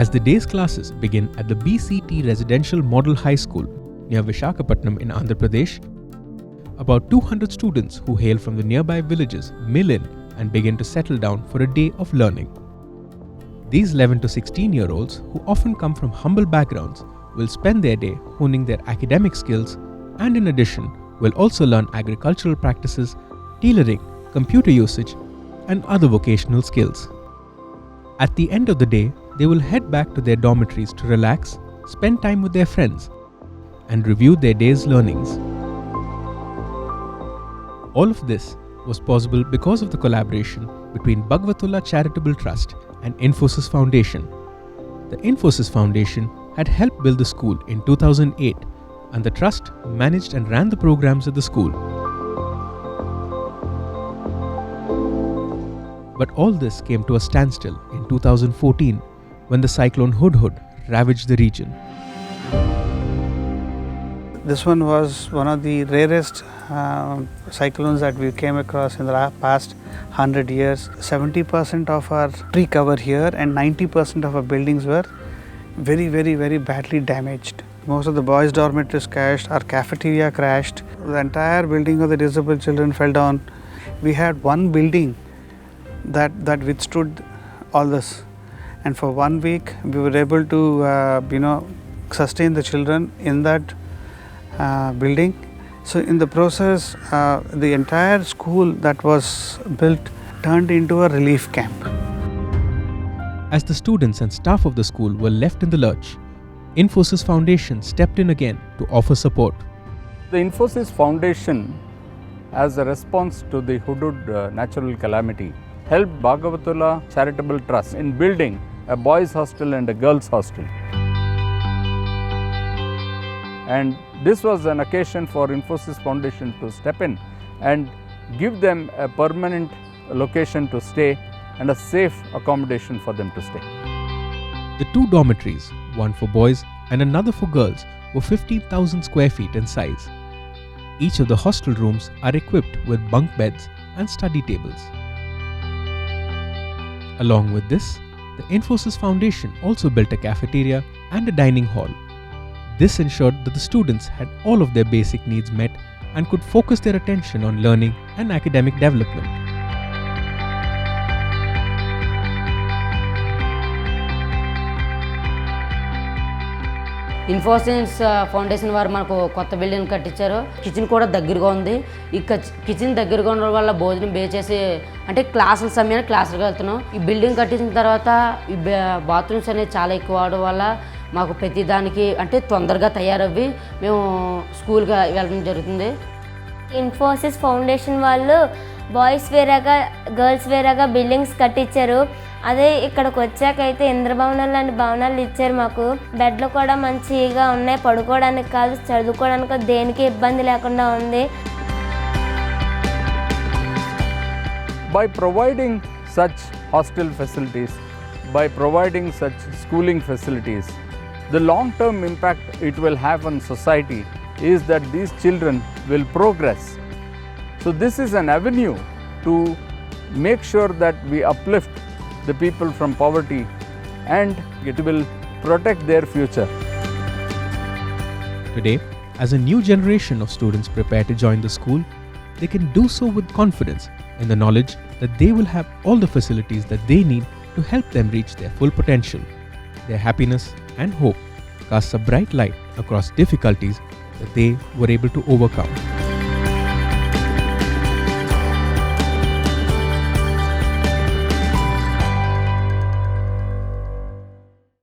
As the day's classes begin at the BCT Residential Model High School near Vishakhapatnam in Andhra Pradesh, about 200 students who hail from the nearby villages mill in and begin to settle down for a day of learning. These 11 to 16-year-olds, who often come from humble backgrounds, will spend their day honing their academic skills and in addition will also learn agricultural practices, tailoring, computer usage and other vocational skills. At the end of the day, they will head back to their dormitories to relax, spend time with their friends and review their day's learnings. All of this was possible because of the collaboration between Bhagavatula Charitable Trust and Infosys Foundation. The Infosys Foundation had helped build the school in 2008 and the trust managed and ran the programs at the school. But all this came to a standstill in 2014 when the cyclone Hud Hud ravaged the region. This one was one of the rarest cyclones that we came across in the past 100 years. 70% of our tree cover here and 90% of our buildings were very badly damaged. Most of the boys' dormitories crashed, our cafeteria crashed, the entire building of the disabled children fell down. We had one building that withstood all this, and for 1 week we were able to sustain the children in that building. So in the process, the entire school that was built turned into a relief camp. As the students and staff of the school were left in the lurch, Infosys Foundation stepped in again to offer support. The Infosys Foundation, as a response to the Hud Hud natural calamity, helped Bhagavatula Charitable Trust in building a boys' hostel and a girls' hostel. And this was an occasion for Infosys Foundation to step in and give them a permanent location to stay and a safe accommodation for them to stay. The two dormitories, one for boys and another for girls, were 15,000 square feet in size. Each of the hostel rooms are equipped with bunk beds and study tables. Along with this, the Infosys Foundation also built a cafeteria and a dining hall. This ensured that the students had all of their basic needs met and could focus their attention on learning and academic development. Infosys foundation వారు మనకు కొత్త building కట్టించారు. Kitchen కూడా దగ్గరగా ఉంది. ఈ kitchen దగ్గరగా ఉండడం వల్ల భోజనం చేసి అంటే క్లాసుల సమయాన్ని క్లాసులకు వెళ్తున్నాం. ఈ బిల్డింగ్ కట్టించిన తర్వాత ఈ బాత్రూమ్స్ అనేది చాలా ఎక్కువ అవడం వల్ల మాకు ప్రతి దానికి అంటే తొందరగా తయారవ్వి మేము స్కూల్కి వెళ్ళడం జరుగుతుంది. ఇన్ఫోసిస్ ఫౌండేషన్ వాళ్ళు బాయ్స్ వేరేగా గర్ల్స్ వేరేగా బిల్డింగ్స్ కట్టించారు. అదే ఇక్కడికి వచ్చాకైతే ఇంద్రభవనాలు లాంటి భవనాలు ఇచ్చారు మాకు. బెడ్లు కూడా మంచిగా ఉన్నాయి, పడుకోవడానికి కాదు చదువుకోవడానికి దేనికి ఇబ్బంది లేకుండా ఉంది. By providing such hostel facilities, by providing such schooling facilities, the long-term impact it will have on society is that these children will progress. So this is an avenue to make sure that we uplift the people from poverty and it will protect their future. Today, as a new generation of students prepare to join the school, they can do so with confidence in the knowledge that they will have all the facilities that they need to help them reach their full potential. Their happiness and hope casts a bright light across difficulties that they were able to overcome.